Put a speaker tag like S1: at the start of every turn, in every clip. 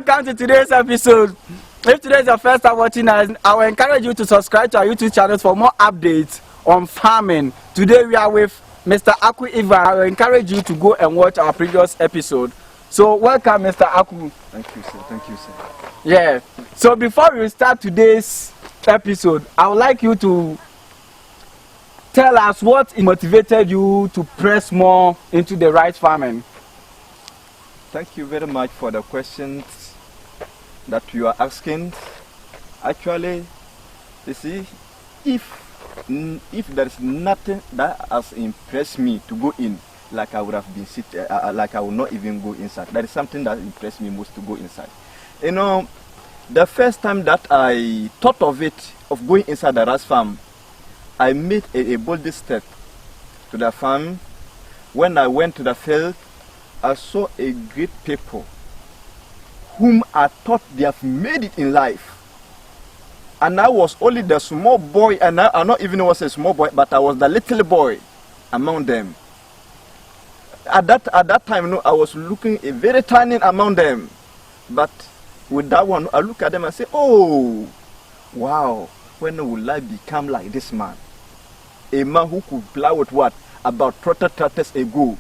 S1: welcome to today's episode. If today is your first time watching us, I will encourage you to subscribe to our YouTube channel for more updates on farming. Today we are with Mr. Aku Ivan. I will encourage you to go and watch our previous episode. So welcome, Mr. Aku.
S2: Thank you, sir. Thank you, sir.
S1: Yeah. So before we start today's episode, I would like you to tell us what motivated you to press more into the rice farming.
S2: Thank you very much for the questions that you are asking. Actually, you see, if there is nothing that has impressed me to go in, like I would have been like I would not even go inside. That is something that impressed me most, to go inside. You know, the first time that I thought of going inside the rice farm, I made a bold step to the farm. When I went to the field, I saw a great people whom I thought they have made it in life. And I was only the small boy, and I not even was a small boy, but I was the little boy among them. At that time, you know, I was looking a very tiny among them. But with that one, I look at them and say, oh, wow, when will I become like this man? A man who could plow with what? About 30 ago.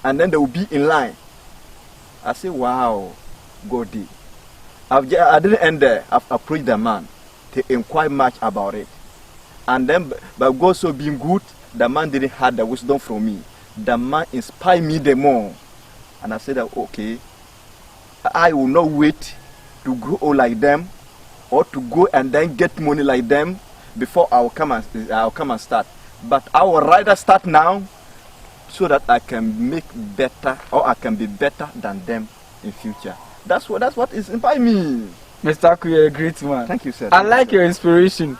S2: And then they will be in line. I say, wow, God. I didn't end there. I've approached the man to inquire much about it. And then, by God so being good, the man didn't have the wisdom from me. The man inspired me the more. And I said, okay, I will not wait to grow old like them, or to go and then get money like them before I'll come and start. But I will rather start now, so that I can make better, or I can be better than them in future. That's what is inspiring me.
S1: Mr. Aku, you're a great man.
S2: Thank you, sir.
S1: I like your inspiration.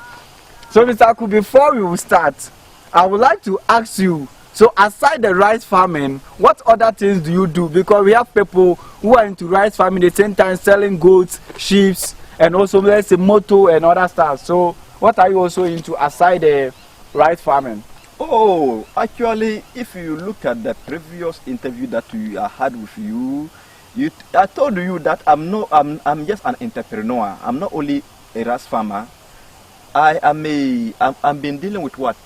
S1: So, Mr. Aku, before we will start, I would like to ask you, so aside the rice farming, what other things do you do? Because we have people who are into rice farming at the same time selling goats, sheep, and also let's say moto and other stuff. So what are you also into aside the rice farming?
S2: Oh, actually, if you look at the previous interview that I had with you, I told you that I'm just an entrepreneur. I'm not only a rice farmer. I'm been dealing with what?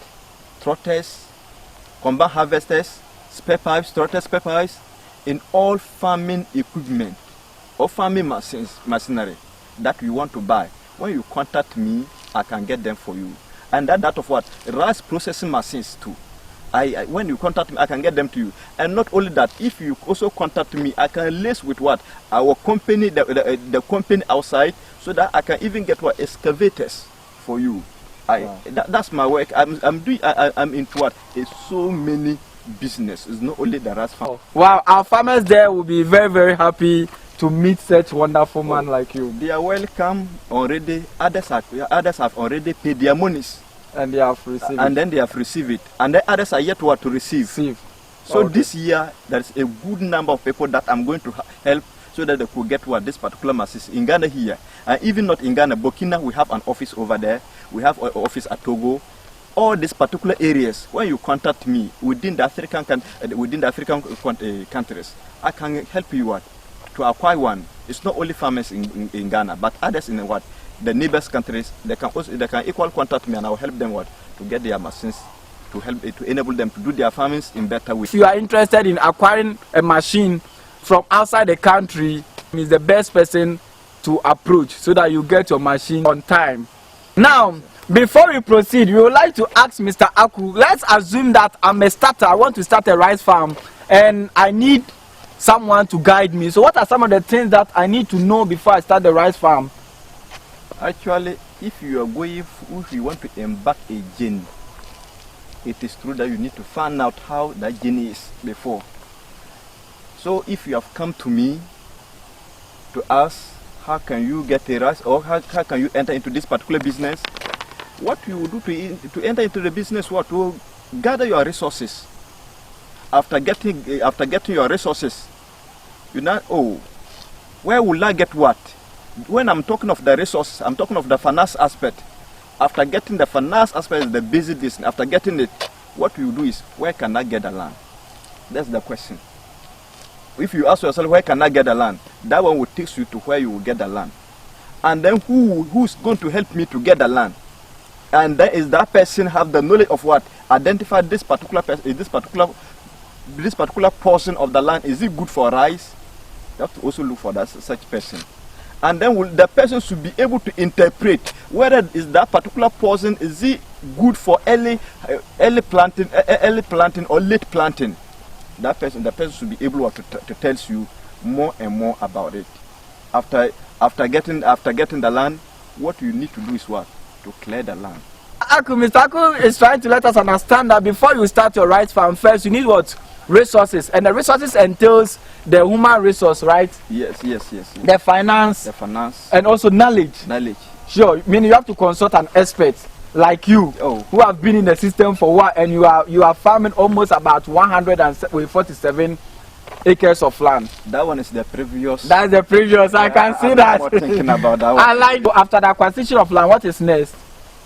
S2: Trotters, combine harvesters, spare pipes, trotters, spare pipes, in all farming equipment or farming machinery that you want to buy. When you contact me, I can get them for you. And that of what? Rice processing machines too. When you contact me, I can get them to you. And not only that, if you also contact me, I can list with what? Our company, the company outside, so that I can even get what? Excavators for you. Wow. That's my work. I'm into what? It's so many business. It's not only the rice farm.
S1: Wow, our farmers there will be very, very happy to meet such wonderful man like you.
S2: They are welcome already. Others have already paid their monies.
S1: And they have received it.
S2: And then they have received it. And then others are yet to receive. So okay. This year, there is a good number of people that I'm going to help, so that they could get what? This particular masses in Ghana here. And even not in Ghana, Burkina, we have an office over there. We have an office at Togo. All these particular areas, when you contact me within the African countries, I can help you what? To acquire one. It's not only farmers in Ghana, but others in what? The neighbors countries. They can equal contact me, and I will help them what? To get their machines, to enable them to do their farmings in better way.
S1: If you are interested in acquiring a machine from outside the country, is the best person to approach, so that you get your machine on time. Now, before we proceed, we would like to ask Mr. Aku, let's assume that I'm a starter. I want to start a rice farm, and I need someone to guide me. So what are some of the things that I need to know before I start the rice farm?
S2: Actually, if you want to embark a journey, it is true that you need to find out how that journey is before. So if you have come to me to ask, how can you get a rice, or how can you enter into this particular business? What you will do to enter into the business, what will gather your resources. After getting your resources, you know, oh, where will I get what? When I'm talking of the resources, I'm talking of the finance aspect. After getting the finance aspect, the business, after getting it, what you do is, where can I get the land? That's the question. If you ask yourself, where can I get the land? that one will take you to where you will get the land. And then who's going to help me to get the land? And then is that person have the knowledge of what? Identify this particular person, this particular portion of the land, is it good for rice? You have to also look for that such person. And then the person should be able to interpret whether is that particular portion, is it good for early planting or late planting. The person should be able to tell you more and more about it. After getting the land, what you need to do is what? To clear the land.
S1: Mr. Aku is trying to let us understand that before you start your rice farm, first you need what? Resources. And the resources entails the human resource, right?
S2: Yes.
S1: The finance. And also knowledge. Sure, meaning you have to consult an expert like you, who have been in the system for a while, and you are farming almost about 147 acres of land.
S2: That one is the previous.
S1: That's the previous. I can see that.
S2: I'm thinking about that one.
S1: I like. After the acquisition of land, what is next?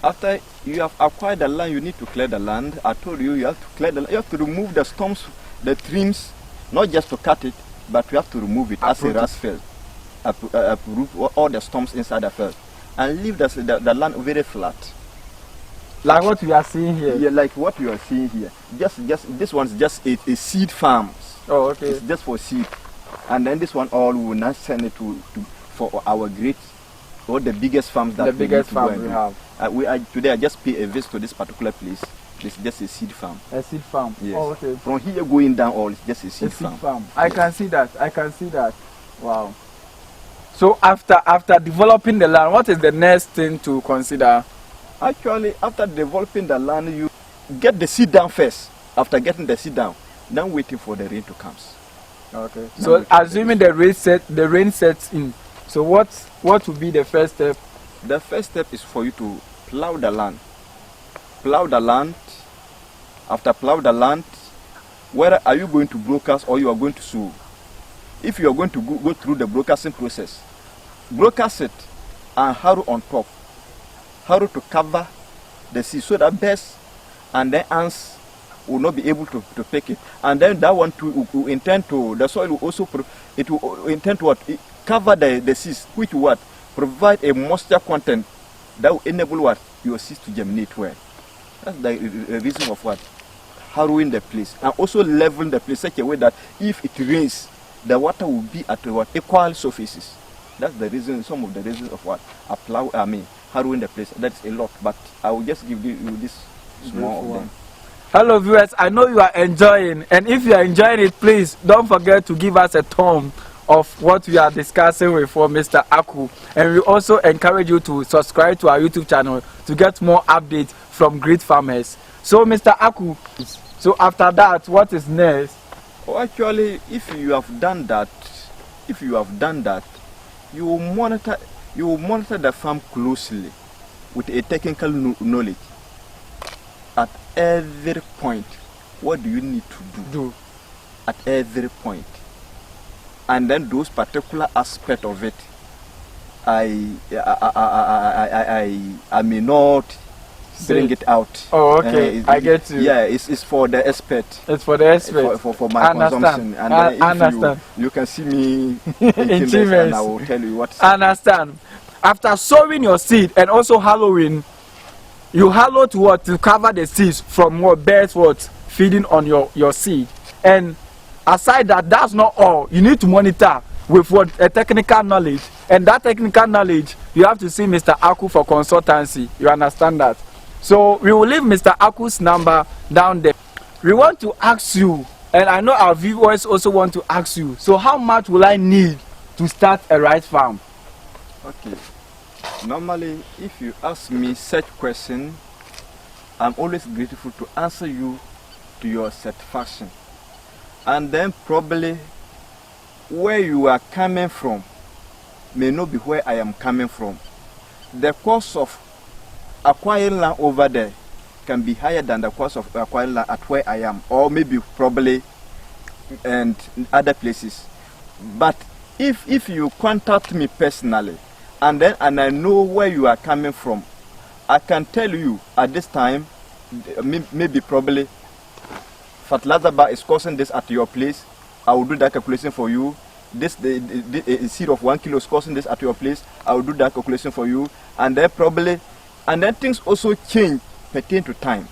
S2: After you have acquired the land, you need to clear the land. I told you, you have to clear the land. You have to remove the stumps, the trims, not just to cut it, but you have to remove it as a rice field. Uproot all the stumps inside the field and leave the land very flat.
S1: Like what we are seeing here.
S2: Yeah, like what you are seeing here. Just this one's just a seed farm.
S1: Oh, okay.
S2: It's just for seed, and then this one all we will not send it to for our great or the biggest farms that
S1: we have.
S2: Today I just pay a visit to this particular place. It's just a seed farm.
S1: A seed farm.
S2: Yes.
S1: Oh, okay.
S2: From here going down, all it's just a seed farm.
S1: I can see that. Wow. So after developing the land, what is the next thing to consider?
S2: Actually, after developing the land, you get the seed down first. After getting the seed down, then waiting for the rain to come.
S1: Okay. So assuming the rain sets in. So what would be the first step?
S2: The first step is for you to plow the land. Plow the land. After plow the land, whether are you going to broadcast or you are going to sow? If you are going to go through the broadcasting process, broadcast it and harrow on top. Harrow to cover the seed so that birds and then ants will not be able to pick it. And then that one will intend to, the soil will also, it will intend to what? Cover the seeds, which will what? Provide a moisture content that will enable what? Your seeds to germinate well. That's the reason of what? Harrowing the place. And also leveling the place such a way that if it rains, the water will be at what? Equal surfaces. That's the reason, some of the reasons of what? Harrowing the place. That's a lot, but I will just give you this small one.
S1: Hello viewers, I know you are enjoying, and if you are enjoying it, please don't forget to give us a thumb of what we are discussing with Mr. Aku, and we also encourage you to subscribe to our YouTube channel to get more updates from great farmers. So Mr. Aku, so after that, what is next?
S2: Oh, actually, if you have done that, you will monitor the farm closely with a technical knowledge. At every point, what do you need to do? At every point. And then those particular aspects of it, I may not bring it out.
S1: Oh, okay. I get you.
S2: Yeah, it's for the expert.
S1: It's for the expert.
S2: For my consumption. And
S1: understand.
S2: You can see me in Chambers, and I will tell you what.
S1: Understand. After sowing your seed and also hallowing, you hallow to what? To cover the seeds from what birds feeding on your seed. And aside that's not all. You need to monitor with what? A technical knowledge. And that technical knowledge, you have to see Mr. Aku for consultancy. You understand that? So we will leave Mr. Aku's number down there. We want to ask you, and I know our viewers also want to ask you, so how much will I need to start a rice farm?
S2: Okay. Normally, if you ask me such question, I'm always grateful to answer you to your satisfaction. And then probably where you are coming from may not be where I am coming from. The cost of acquiring land over there can be higher than the cost of acquiring land at where I am, or maybe probably and other places. But if you contact me personally, and I know where you are coming from, I can tell you at this time, maybe probably fertilizer bar is costing this at your place. I will do that calculation for you, this the seed of 1 kilo is costing this at your place, I will do that calculation for you, and then things also change pertain to time.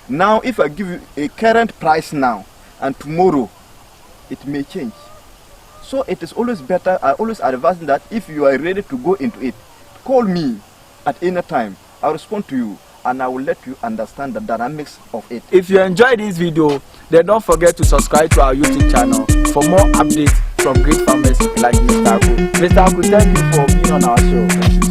S2: Now, if I give you a current price now, and tomorrow it may change. So it is always better, I always advise that if you are ready to go into it, call me at any time. I'll respond to you, and I will let you understand the dynamics of it.
S1: If you enjoyed this video, then don't forget to subscribe to our YouTube channel for more updates from great farmers like Mr. Aku. Mr. Aku, thank you for being on our show.